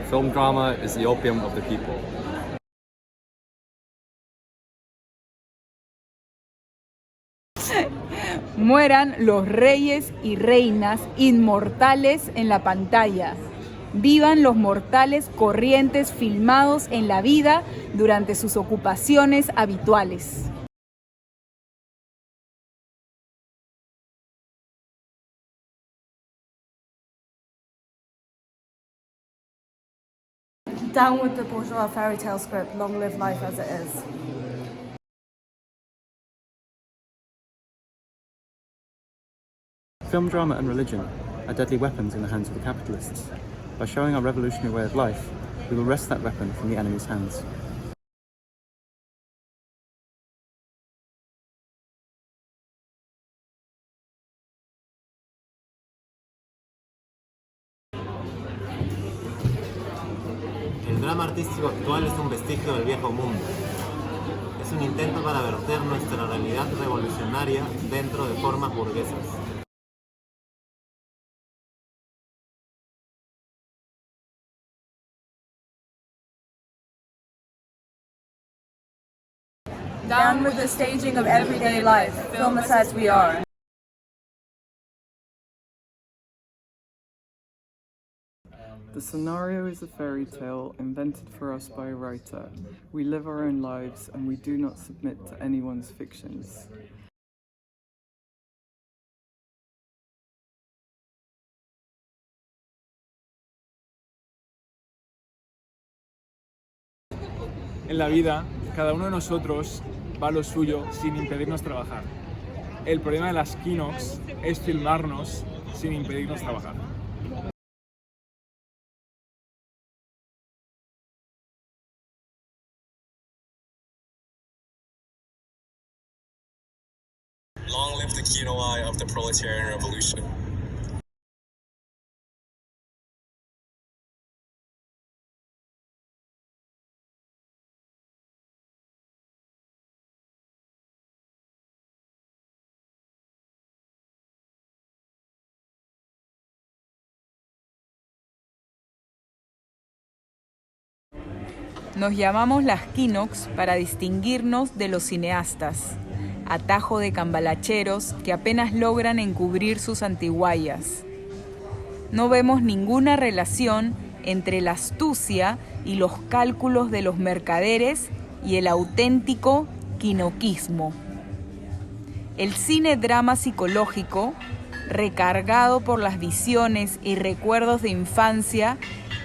Film drama is the opium of the people. Mueran los reyes y reinas inmortales en la pantalla. Vivan los mortales corrientes filmados en la vida durante sus ocupaciones habituales. Down with the bourgeois fairy tale script, long live life as it is. Film, drama and religion are deadly weapons in the hands of the capitalists. By showing our revolutionary way of life, we will wrest that weapon from the enemy's hands. El drama artístico actual es un vestigio del viejo mundo. Es un intento para verter nuestra realidad revolucionaria dentro de formas burguesas. Down with the staging of everyday life, film us as we are. The scenario is a fairy tale invented for us by a writer. We live our own lives and we do not submit to anyone's fictions. En la vida, cada uno de nosotros va a lo suyo sin impedirnos trabajar. El problema de las Kinox es filmarnos sin impedirnos trabajar. Long live the Kino-eye of the proletarian revolution. Nos llamamos las Kinox para distinguirnos de los cineastas, atajo de cambalacheros que apenas logran encubrir sus antiguallas. No vemos ninguna relación entre la astucia y los cálculos de los mercaderes y el auténtico quinoquismo. El cine drama psicológico, recargado por las visiones y recuerdos de infancia,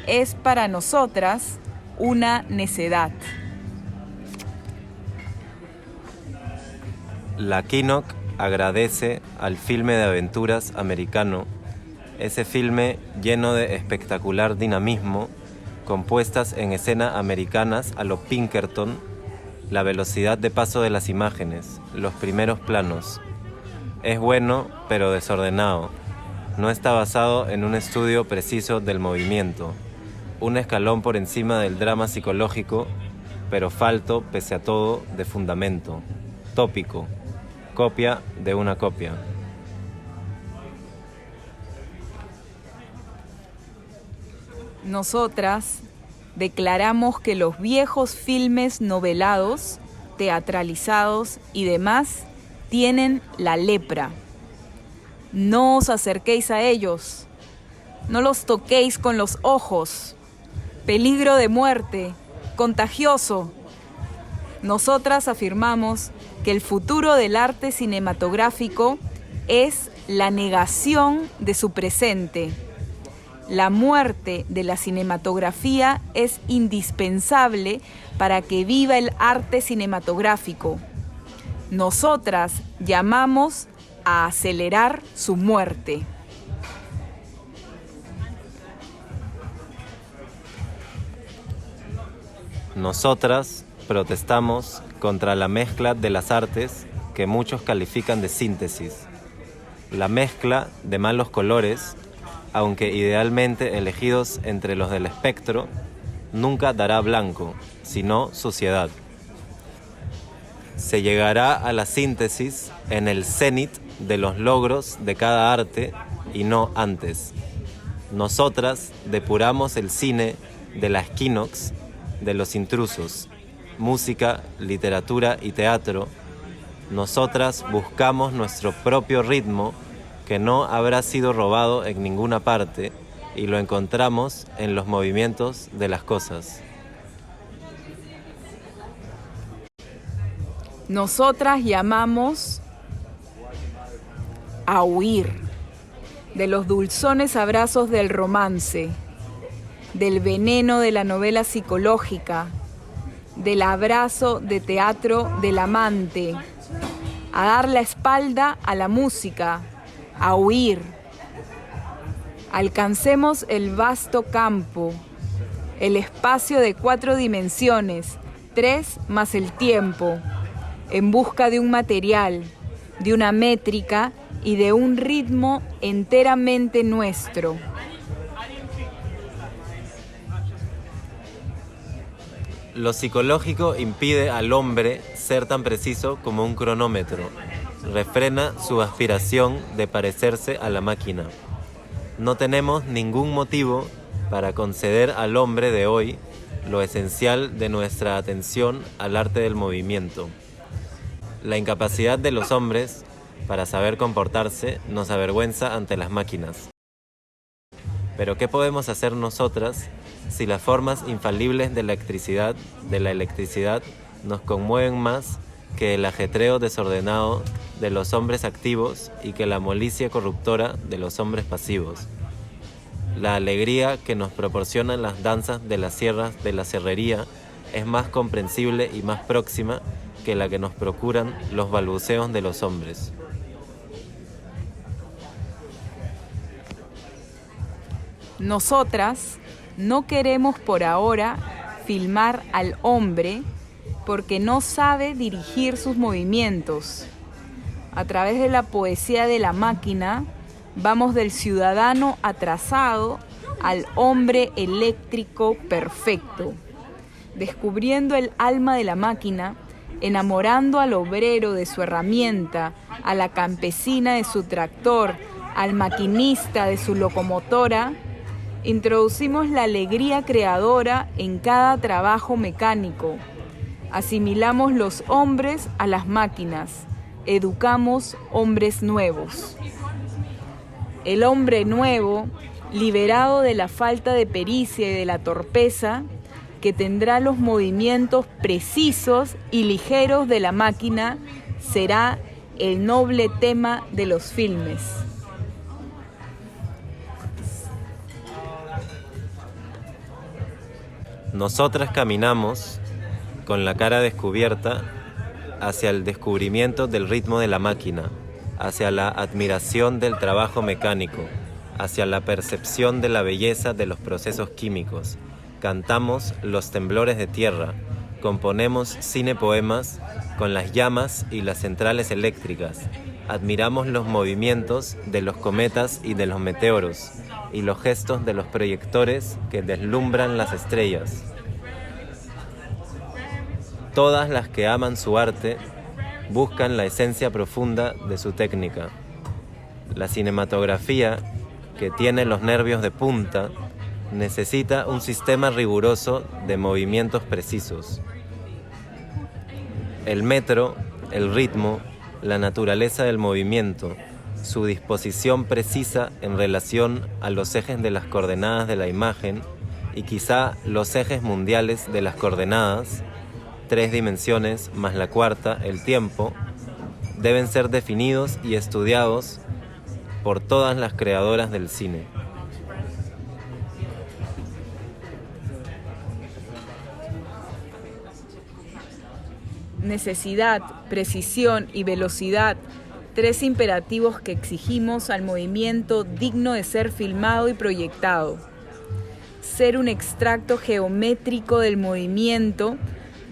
es para nosotras una necedad. La Kinoc agradece al filme de aventuras americano, ese filme lleno de espectacular dinamismo, con puestas en escena americanas a lo Pinkerton, la velocidad de paso de las imágenes, los primeros planos. Es bueno, pero desordenado. No está basado en un estudio preciso del movimiento. Un escalón por encima del drama psicológico, pero falto, pese a todo, de fundamento. Tópico. Copia de una copia. Nosotras declaramos que los viejos filmes novelados, teatralizados y demás tienen la lepra. No os acerquéis a ellos, no los toquéis con los ojos. Peligro de muerte, contagioso. Nosotras afirmamos que el futuro del arte cinematográfico es la negación de su presente. La muerte de la cinematografía es indispensable para que viva el arte cinematográfico. Nosotras llamamos a acelerar su muerte. Nosotras protestamos contra la mezcla de las artes que muchos califican de síntesis. La mezcla de malos colores, aunque idealmente elegidos entre los del espectro, nunca dará blanco, sino suciedad. Se llegará a la síntesis en el cenit de los logros de cada arte y no antes. Nosotras depuramos el cine de la Equinox, de los intrusos, música, literatura y teatro, nosotras buscamos nuestro propio ritmo que no habrá sido robado en ninguna parte y lo encontramos en los movimientos de las cosas. Nosotras llamamos a huir de los dulzones abrazos del romance, del veneno de la novela psicológica, del abrazo de teatro del amante, a dar la espalda a la música, a huir. Alcancemos el vasto campo, el espacio de 4 dimensiones, 3 más el tiempo, en busca de un material, de una métrica y de un ritmo enteramente nuestro. Lo psicológico impide al hombre ser tan preciso como un cronómetro, refrena su aspiración de parecerse a la máquina. No tenemos ningún motivo para conceder al hombre de hoy lo esencial de nuestra atención al arte del movimiento. La incapacidad de los hombres para saber comportarse nos avergüenza ante las máquinas. Pero ¿qué podemos hacer nosotras si las formas infalibles de la electricidad nos conmueven más que el ajetreo desordenado de los hombres activos y que la molicie corruptora de los hombres pasivos? La alegría que nos proporcionan las danzas de las sierras de la serrería es más comprensible y más próxima que la que nos procuran los balbuceos de los hombres. Nosotras no queremos por ahora filmar al hombre porque no sabe dirigir sus movimientos. A través de la poesía de la máquina, vamos del ciudadano atrasado al hombre eléctrico perfecto, descubriendo el alma de la máquina, enamorando al obrero de su herramienta, a la campesina de su tractor, al maquinista de su locomotora. Introducimos la alegría creadora en cada trabajo mecánico. Asimilamos los hombres a las máquinas. Educamos hombres nuevos. El hombre nuevo, liberado de la falta de pericia y de la torpeza, que tendrá los movimientos precisos y ligeros de la máquina, será el noble tema de los filmes. Nosotras caminamos con la cara descubierta hacia el descubrimiento del ritmo de la máquina, hacia la admiración del trabajo mecánico, hacia la percepción de la belleza de los procesos químicos. Cantamos los temblores de tierra, componemos cinepoemas con las llamas y las centrales eléctricas, admiramos los movimientos de los cometas y de los meteoros, y los gestos de los proyectores que deslumbran las estrellas. Todas las que aman su arte buscan la esencia profunda de su técnica. La cinematografía, que tiene los nervios de punta, necesita un sistema riguroso de movimientos precisos. El metro, el ritmo, la naturaleza del movimiento, su disposición precisa en relación a los ejes de las coordenadas de la imagen y quizá los ejes mundiales de las coordenadas, 3 dimensiones más la cuarta, el tiempo, deben ser definidos y estudiados por todas las creadoras del cine. Necesidad, precisión y velocidad, 3 imperativos que exigimos al movimiento digno de ser filmado y proyectado. Ser un extracto geométrico del movimiento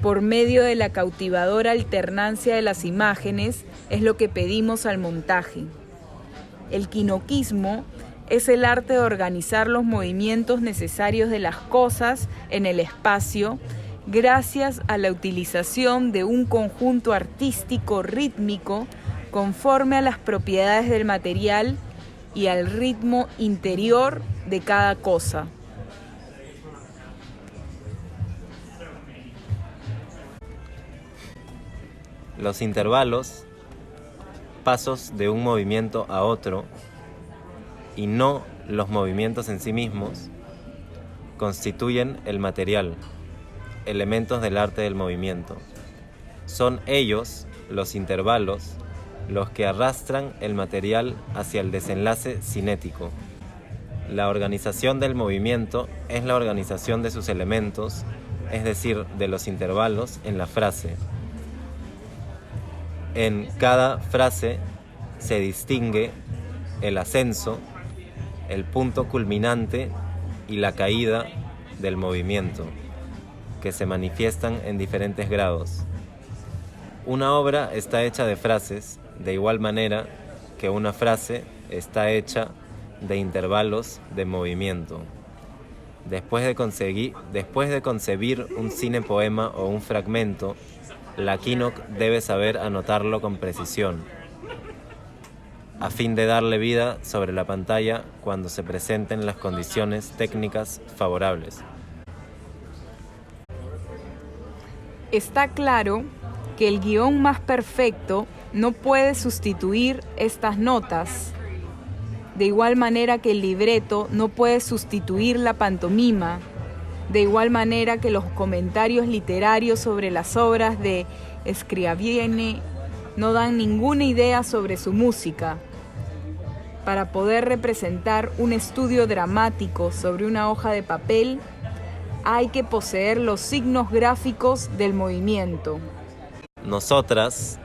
por medio de la cautivadora alternancia de las imágenes es lo que pedimos al montaje. El quinoquismo es el arte de organizar los movimientos necesarios de las cosas en el espacio gracias a la utilización de un conjunto artístico rítmico conforme a las propiedades del material y al ritmo interior de cada cosa. Los intervalos, pasos de un movimiento a otro, y no los movimientos en sí mismos, constituyen el material, elementos del arte del movimiento. Son ellos, los intervalos, los que arrastran el material hacia el desenlace cinético. La organización del movimiento es la organización de sus elementos, es decir, de los intervalos en la frase. En cada frase se distingue el ascenso, el punto culminante y la caída del movimiento, que se manifiestan en diferentes grados. Una obra está hecha de frases, de igual manera que una frase está hecha de intervalos de movimiento. Después de concebir un cinepoema o un fragmento, la Kinnock debe saber anotarlo con precisión, a fin de darle vida sobre la pantalla cuando se presenten las condiciones técnicas favorables. Está claro que el guión más perfecto no puede sustituir estas notas, de igual manera que el libreto no puede sustituir la pantomima, de igual manera que los comentarios literarios sobre las obras de Scriabine no dan ninguna idea sobre su música. Para poder representar un estudio dramático sobre una hoja de papel, hay que poseer los signos gráficos del movimiento. Nosotras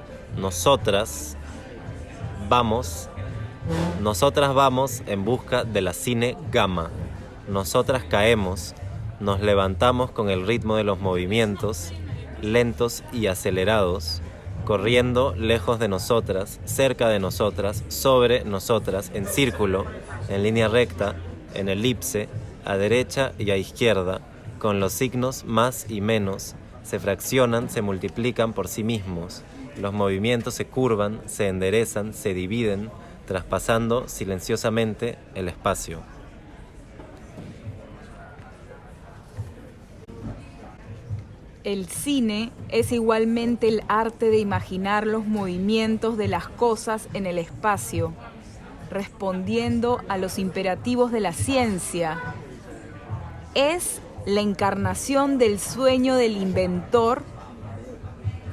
vamos en busca de la cine gamma. Nosotras caemos, nos levantamos con el ritmo de los movimientos, lentos y acelerados, corriendo lejos de nosotras, cerca de nosotras, sobre nosotras, en círculo, en línea recta, en elipse, a derecha y a izquierda, con los signos más y menos, se fraccionan, se multiplican por sí mismos. Los movimientos se curvan, se enderezan, se dividen, traspasando silenciosamente el espacio. El cine es igualmente el arte de imaginar los movimientos de las cosas en el espacio, respondiendo a los imperativos de la ciencia. Es la encarnación del sueño del inventor,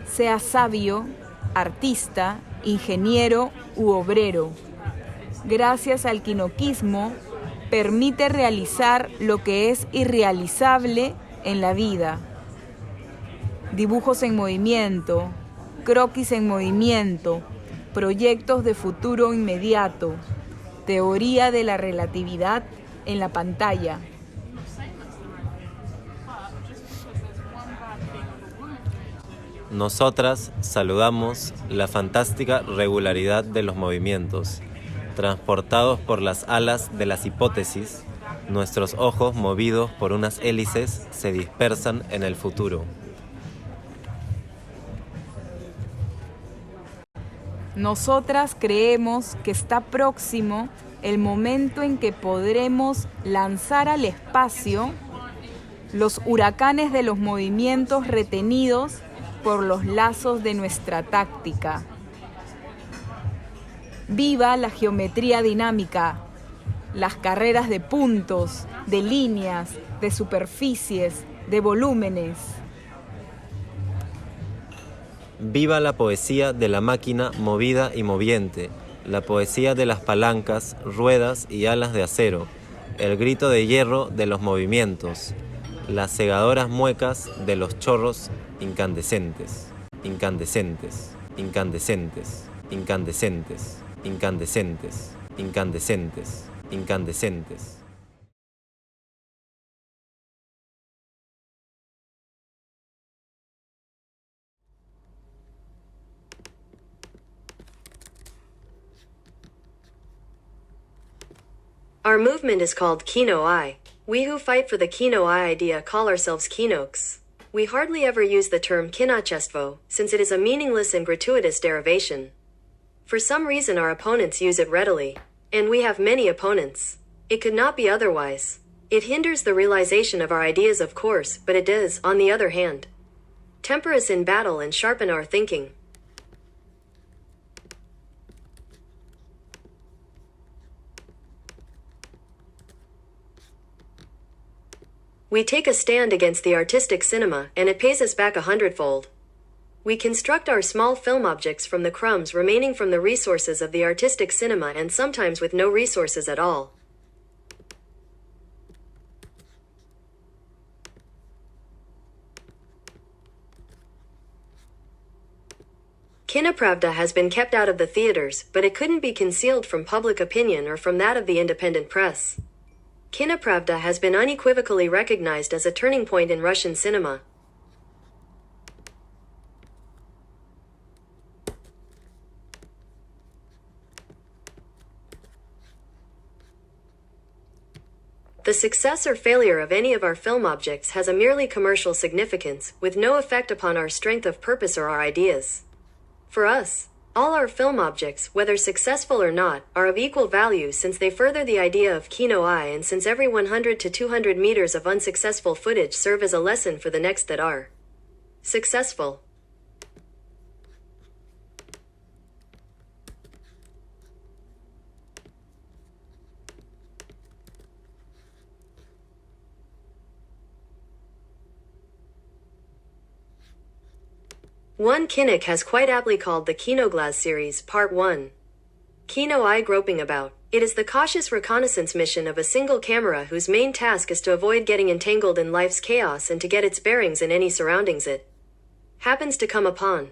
sea sabio, artista, ingeniero u obrero. Gracias al kinnockismo, permite realizar lo que es irrealizable en la vida. Dibujos en movimiento, croquis en movimiento, proyectos de futuro inmediato, teoría de la relatividad en la pantalla. Nosotras saludamos la fantástica regularidad de los movimientos. Transportados por las alas de las hipótesis, nuestros ojos, movidos por unas hélices, se dispersan en el futuro. Nosotras creemos que está próximo el momento en que podremos lanzar al espacio los huracanes de los movimientos retenidos por los lazos de nuestra táctica. Viva la geometría dinámica, las carreras de puntos, de líneas, de superficies, de volúmenes. Viva la poesía de la máquina movida y moviente, la poesía de las palancas, ruedas y alas de acero, el grito de hierro de los movimientos, las cegadoras muecas de los chorros incandescentes, incandescentes, incandescentes, incandescentes, incandescentes, incandescentes, incandescentes. Our movement is called Kino-I. We who fight for the Kino-I idea call ourselves Kinnoks. We hardly ever use the term Kinochestvo, since it is a meaningless and gratuitous derivation. For some reason our opponents use it readily. And we have many opponents. It could not be otherwise. It hinders the realization of our ideas, of course, but it does, on the other hand, temper us in battle and sharpen our thinking. We take a stand against the artistic cinema, and it pays us back 100-fold. We construct our small film objects from the crumbs remaining from the resources of the artistic cinema, and sometimes with no resources at all. Kinopravda has been kept out of the theaters, but it couldn't be concealed from public opinion or from that of the independent press. Kinopravda has been unequivocally recognized as a turning point in Russian cinema. The success or failure of any of our film objects has a merely commercial significance, with no effect upon our strength of purpose or our ideas. For us, all our film objects, whether successful or not, are of equal value since they further the idea of Kino Eye, and since every 100 to 200 meters of unsuccessful footage serve as a lesson for the next that are successful. One Kinnick has quite aptly called the Kinoglas series Part 1 Kino Eye Groping About. It is the cautious reconnaissance mission of a single camera whose main task is to avoid getting entangled in life's chaos and to get its bearings in any surroundings it happens to come upon.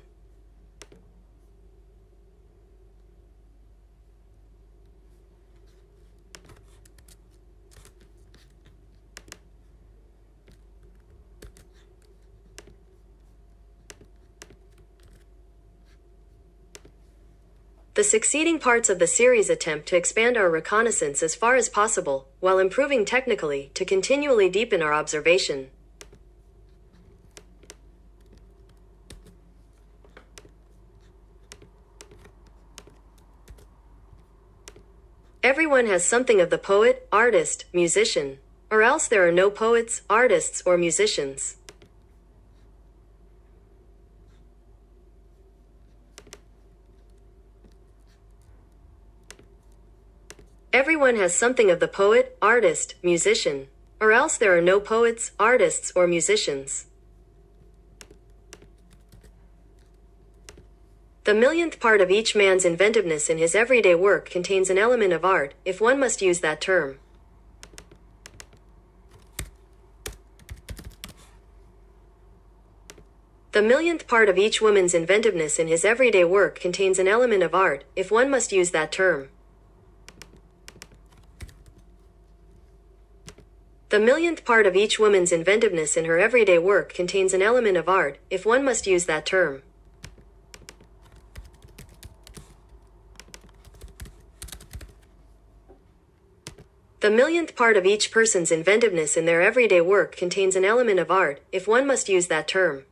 The succeeding parts of the series attempt to expand our reconnaissance as far as possible, while improving technically, to continually deepen our observation. Everyone has something of the poet, artist, musician. Or else there are no poets, artists, or musicians. Everyone has something of the poet, artist, musician. Or else there are no poets, artists, or musicians. The millionth part of each man's inventiveness in his everyday work contains an element of art, if one must use that term. The millionth part of each woman's inventiveness in his everyday work contains an element of art, if one must use that term. The millionth part of each woman's inventiveness in her everyday work contains an element of art, if one must use that term. The millionth part of each person's inventiveness in their everyday work contains an element of art, if one must use that term.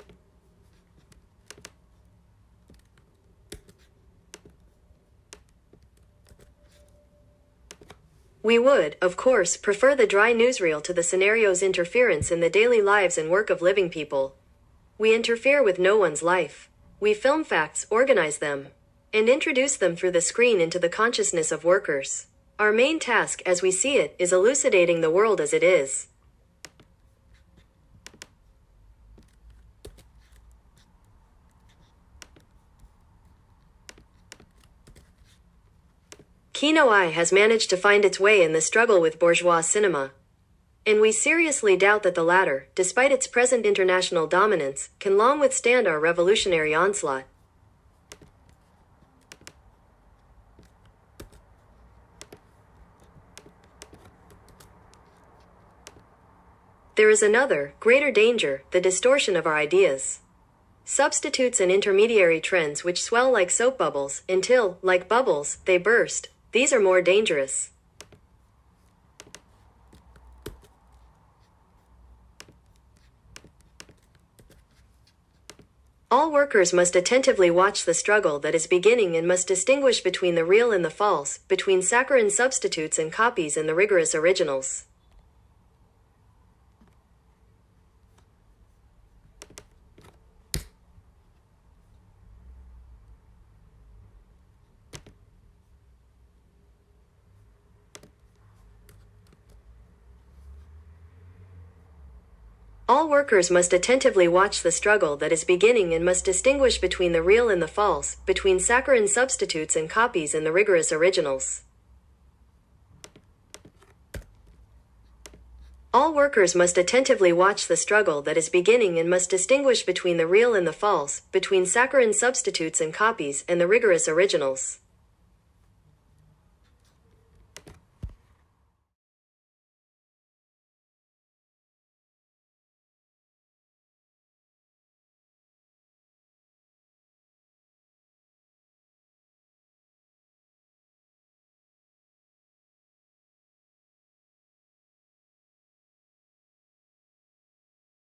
We would, of course, prefer the dry newsreel to the scenario's interference in the daily lives and work of living people. We interfere with no one's life. We film facts, organize them, and introduce them through the screen into the consciousness of workers. Our main task, as we see it, is elucidating the world as it is. Kino Eye has managed to find its way in the struggle with bourgeois cinema. And we seriously doubt that the latter, despite its present international dominance, can long withstand our revolutionary onslaught. There is another, greater danger, the distortion of our ideas. Substitutes and intermediary trends which swell like soap bubbles, until, like bubbles, they burst. These are more dangerous. All workers must attentively watch the struggle that is beginning and must distinguish between the real and the false, between saccharine substitutes and copies and the rigorous originals. All workers must attentively watch the struggle that is beginning and must distinguish between the real and the false, between saccharine substitutes and copies and the rigorous originals. All workers must attentively watch the struggle that is beginning and must distinguish between the real and the false, between saccharine substitutes and copies and the rigorous originals.